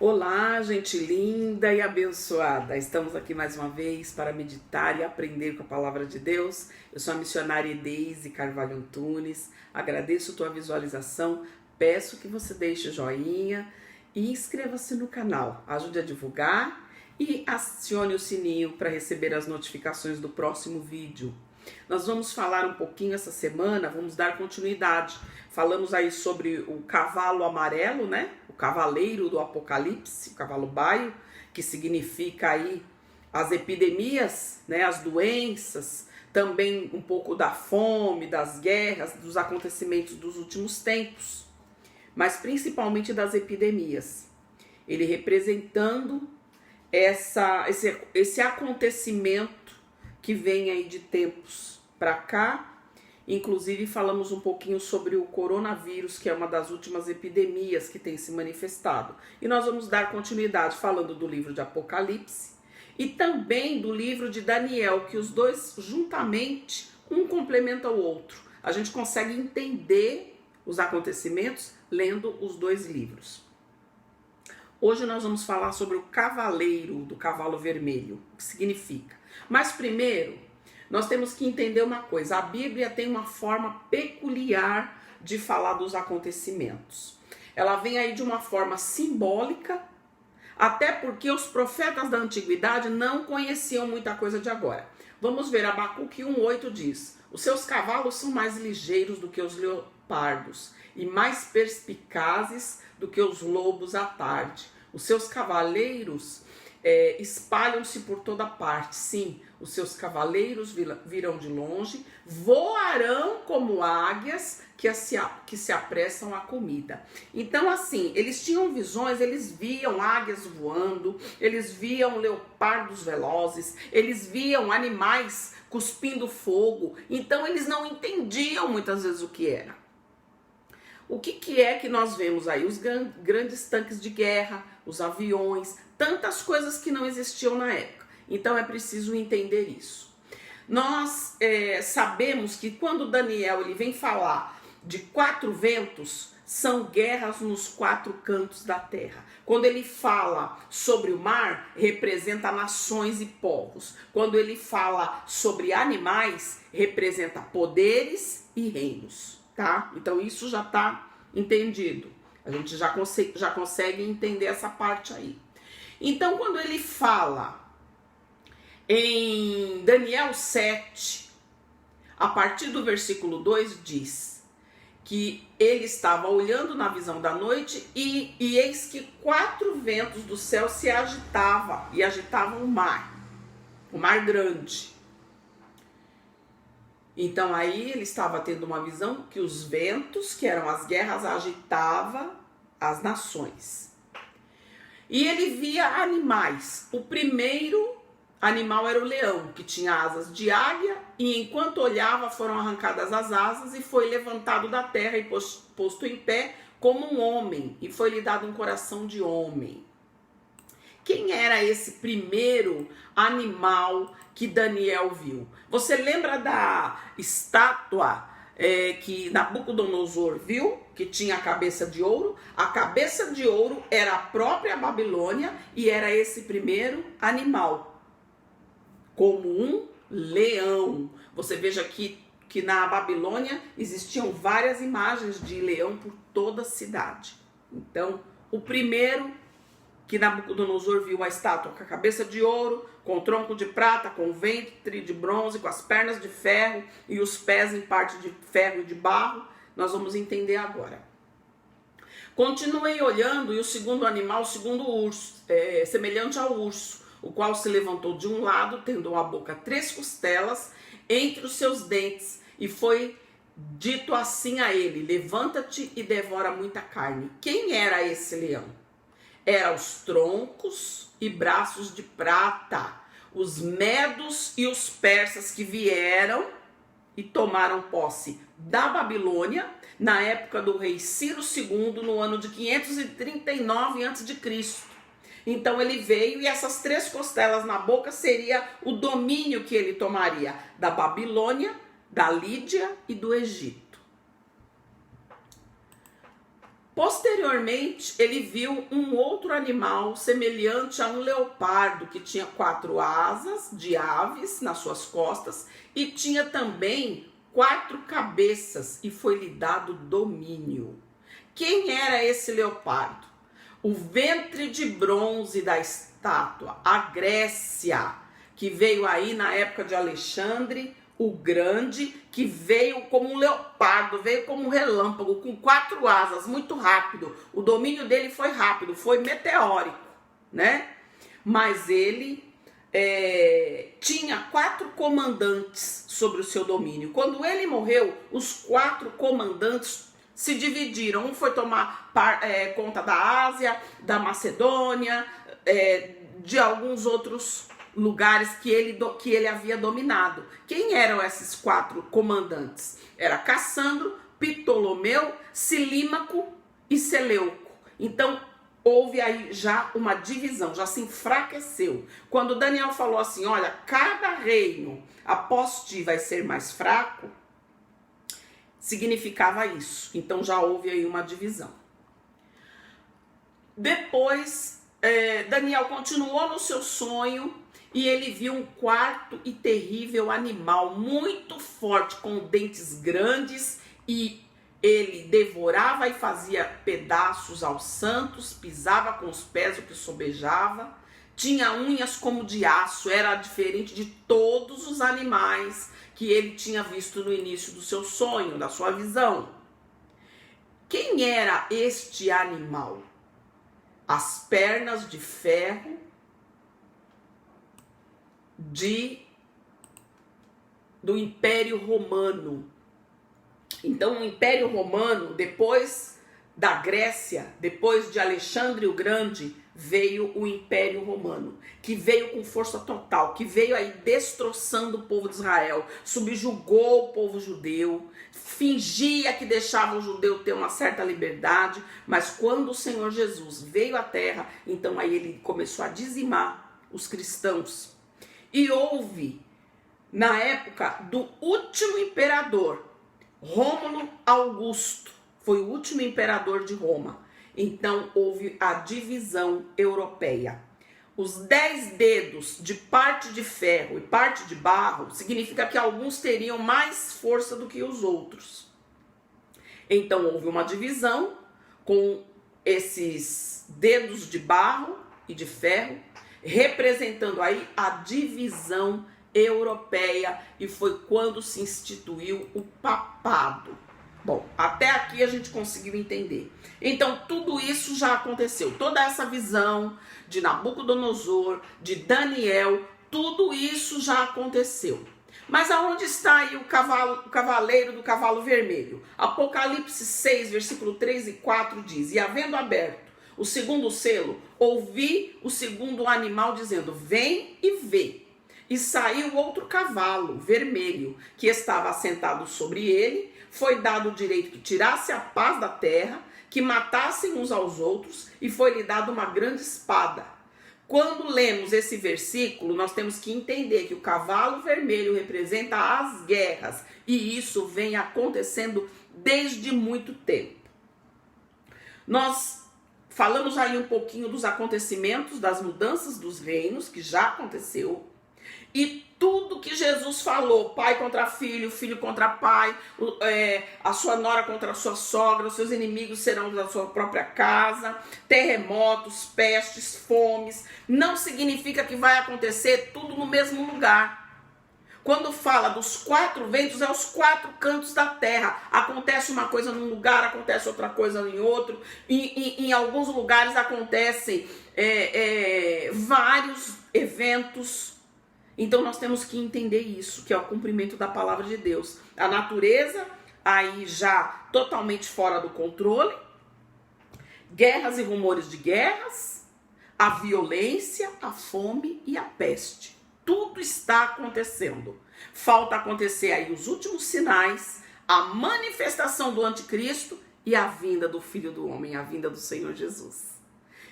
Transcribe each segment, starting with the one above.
Olá, gente linda e abençoada. Estamos aqui mais uma vez para meditar e aprender com a palavra de Deus. Eu sou a missionária Deise Carvalho Antunes. Agradeço tua visualização. Peço que você deixe o joinha e inscreva-se no canal. Ajude a divulgar e acione o sininho para receber as notificações do próximo vídeo. Nós vamos falar um pouquinho essa semana, vamos dar continuidade. Falamos aí sobre o cavalo amarelo, né? O cavaleiro do Apocalipse, o cavalo baio, que significa aí as epidemias, né? As doenças, também um pouco da fome, das guerras, dos acontecimentos dos últimos tempos, mas principalmente das epidemias. Ele representando esse acontecimento que vem aí de tempos para cá. Inclusive falamos um pouquinho sobre o coronavírus, que é uma das últimas epidemias que tem se manifestado. E nós vamos dar continuidade falando do livro de Apocalipse e também do livro de Daniel, que os dois juntamente, um complementa o outro. A gente consegue entender os acontecimentos lendo os dois livros. Hoje nós vamos falar sobre o cavaleiro do cavalo vermelho, o que significa. Mas primeiro, nós temos que entender uma coisa. A Bíblia tem uma forma peculiar de falar dos acontecimentos. Ela vem aí de uma forma simbólica, até porque os profetas da antiguidade não conheciam muita coisa de agora. Vamos ver, Abacuque 1:8 diz: os seus cavalos são mais ligeiros do que os leopardos e mais perspicazes do que os lobos à tarde. Os seus cavaleiros espalham-se por toda parte. Sim, os seus cavaleiros virão de longe, voarão como águias que se apressam à comida. Então, assim, eles tinham visões, eles viam águias voando, eles viam leopardos velozes, eles viam animais cuspindo fogo. Então, eles não entendiam muitas vezes o que era. O que é que nós vemos aí? Os grandes tanques de guerra, os aviões, tantas coisas que não existiam na época. Então é preciso entender isso. Nós sabemos que quando Daniel ele vem falar de 4 ventos, são guerras nos 4 cantos da terra. Quando ele fala sobre o mar, representa nações e povos. Quando ele fala sobre animais, representa poderes e reinos. Tá? Então isso já está entendido. A gente já consegue entender essa parte aí. Então quando ele fala em Daniel 7, a partir do versículo 2 diz que ele estava olhando na visão da noite e eis que 4 ventos do céu se agitavam e agitavam o mar grande. Então aí ele estava tendo uma visão que os ventos, que eram as guerras, agitavam as nações. E ele via animais. O primeiro animal era o leão, que tinha asas de águia, e enquanto olhava foram arrancadas as asas e foi levantado da terra e posto em pé como um homem, e foi-lhe dado um coração de homem. Quem era esse primeiro animal que Daniel viu? Você lembra da estátua que Nabucodonosor viu, que tinha a cabeça de ouro? A cabeça de ouro era a própria Babilônia e era esse primeiro animal, como um leão. Você veja que na Babilônia existiam várias imagens de leão por toda a cidade. Então, o primeiro que Nabucodonosor viu, a estátua com a cabeça de ouro, com o tronco de prata, com o ventre de bronze, com as pernas de ferro e os pés em parte de ferro e de barro, nós vamos entender agora. Continuei olhando e o segundo animal, o segundo urso, semelhante ao urso, o qual se levantou de um lado, tendo a boca 3 costelas entre os seus dentes, e foi dito assim a ele: levanta-te e devora muita carne. Quem era esse leão? Eram os troncos e braços de prata, os medos e os persas que vieram e tomaram posse da Babilônia na época do rei Ciro II, no ano de 539 a.C. Então ele veio e essas 3 costelas na boca seria o domínio que ele tomaria da Babilônia, da Lídia e do Egito. Posteriormente, ele viu um outro animal semelhante a um leopardo, que tinha 4 asas de aves nas suas costas e tinha também 4 cabeças, e foi-lhe dado domínio. Quem era esse leopardo? O ventre de bronze da estátua, a Grécia, que veio aí na época de Alexandre o Grande, que veio como um leopardo, veio como um relâmpago, com 4 asas, muito rápido. O domínio dele foi rápido, foi meteórico, né? Mas ele tinha 4 comandantes sobre o seu domínio. Quando ele morreu, os 4 comandantes se dividiram. Um foi tomar conta da Ásia, da Macedônia, de alguns outros lugares que ele havia dominado. Quem eram esses 4 comandantes? Era Cassandro, Ptolomeu, Silímaco e Seleuco. Então, houve aí já uma divisão, já se enfraqueceu. Quando Daniel falou assim, olha, cada reino após ti vai ser mais fraco, significava isso. Então já houve aí uma divisão. Depois, Daniel continuou no seu sonho e ele viu um 4º e terrível animal, muito forte, com dentes grandes, e ele devorava e fazia pedaços aos santos, pisava com os pés o que sobejava, tinha unhas como de aço, era diferente de todos os animais que ele tinha visto no início do seu sonho, da sua visão. Quem era este animal? As pernas de ferro do Império Romano. Então, o Império Romano, depois da Grécia, depois de Alexandre o Grande, veio o Império Romano, que veio com força total, que veio aí destroçando o povo de Israel, subjugou o povo judeu, fingia que deixava o judeu ter uma certa liberdade, mas quando o Senhor Jesus veio à terra, então aí ele começou a dizimar os cristãos. E houve, na época do último imperador, Rômulo Augusto, foi o último imperador de Roma. Então houve a divisão europeia. Os 10 dedos de parte de ferro e parte de barro significa que alguns teriam mais força do que os outros. Então houve uma divisão com esses dedos de barro e de ferro, representando aí a divisão europeia, e foi quando se instituiu o papado. Bom, até aqui a gente conseguiu entender. Então, tudo isso já aconteceu. Toda essa visão de Nabucodonosor, de Daniel, tudo isso já aconteceu. Mas aonde está aí o cavaleiro do cavalo vermelho? Apocalipse 6, versículo 3 e 4 diz: E havendo aberto o 2º selo, ouvi o 2º animal dizendo: Vem e vê. E saiu outro cavalo vermelho, que estava assentado sobre ele. Foi dado o direito que tirasse a paz da terra, que matassem uns aos outros, e foi-lhe dado uma grande espada. Quando lemos esse versículo, nós temos que entender que o cavalo vermelho representa as guerras, e isso vem acontecendo desde muito tempo. Nós falamos aí um pouquinho dos acontecimentos, das mudanças dos reinos, que já aconteceu, e tudo que Jesus falou, pai contra filho, filho contra pai, a sua nora contra a sua sogra, os seus inimigos serão da sua própria casa, terremotos, pestes, fomes, não significa que vai acontecer tudo no mesmo lugar. Quando fala dos 4 ventos, é os 4 cantos da terra. Acontece uma coisa num lugar, acontece outra coisa em outro. Em alguns lugares acontecem vários eventos. Então nós temos que entender isso, que é o cumprimento da palavra de Deus. A natureza aí já totalmente fora do controle, guerras e rumores de guerras, a violência, a fome e a peste. Tudo está acontecendo. Falta acontecer aí os últimos sinais, a manifestação do anticristo e a vinda do Filho do Homem, a vinda do Senhor Jesus.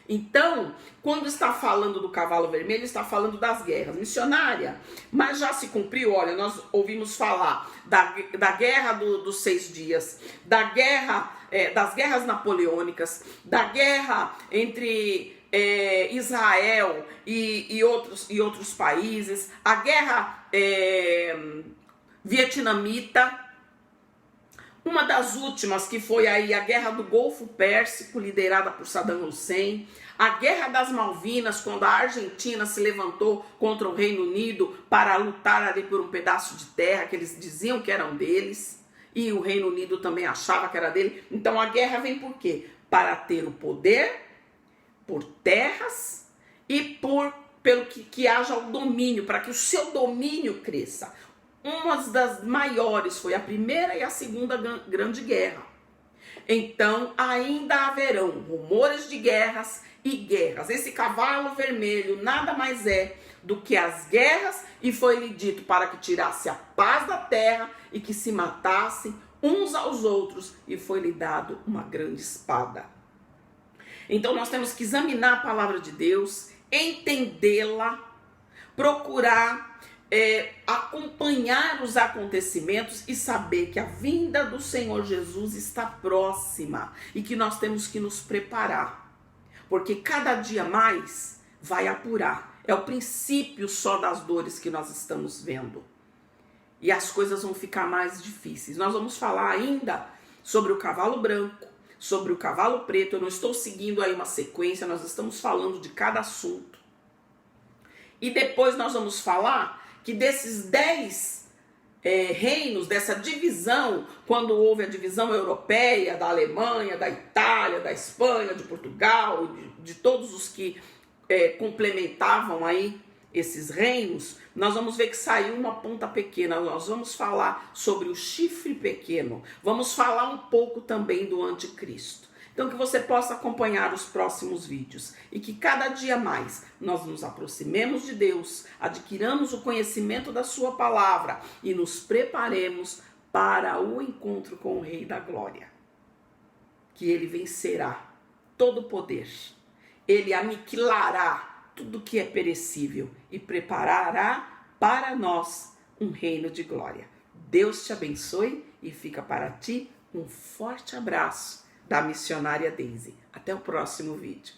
Então, quando está falando do cavalo vermelho, está falando das guerras missionárias, mas já se cumpriu. Olha, nós ouvimos falar da guerra dos 6 dias, da guerra das guerras napoleônicas, da guerra entre Israel e outros países, a guerra vietnamita, uma das últimas que foi aí a guerra do Golfo Pérsico, liderada por Saddam Hussein, a guerra das Malvinas, quando a Argentina se levantou contra o Reino Unido para lutar ali por um pedaço de terra que eles diziam que eram deles, e o Reino Unido também achava que era dele. Então a guerra vem por quê? Para ter o poder por terras e pelo que haja o domínio, para que o seu domínio cresça. Uma das maiores foi a Primeira e a Segunda Grande Guerra. Então, ainda haverão rumores de guerras e guerras. Esse cavalo vermelho nada mais é do que as guerras, e foi-lhe dito para que tirasse a paz da terra e que se matassem uns aos outros, e foi-lhe dado uma grande espada. Então, nós temos que examinar a palavra de Deus, entendê-la, procurar acompanhar os acontecimentos e saber que a vinda do Senhor Jesus está próxima e que nós temos que nos preparar, porque cada dia mais vai apurar. É o princípio só das dores que nós estamos vendo, e as coisas vão ficar mais difíceis. Nós vamos falar ainda sobre o cavalo branco, sobre o cavalo preto. Eu não estou seguindo aí uma sequência, nós estamos falando de cada assunto. E depois nós vamos falar que desses 10 reinos, dessa divisão, quando houve a divisão europeia, da Alemanha, da Itália, da Espanha, de Portugal, de todos os que complementavam aí esses reinos, nós vamos ver que saiu uma ponta pequena. Nós vamos falar sobre o chifre pequeno, vamos falar um pouco também do anticristo. Então, que você possa acompanhar os próximos vídeos e que cada dia mais nós nos aproximemos de Deus, adquiramos o conhecimento da sua palavra e nos preparemos para o encontro com o Rei da Glória. Que ele vencerá todo o poder, ele aniquilará tudo que é perecível e preparará para nós um reino de glória. Deus te abençoe e fica para ti um forte abraço da missionária Daisy. Até o próximo vídeo.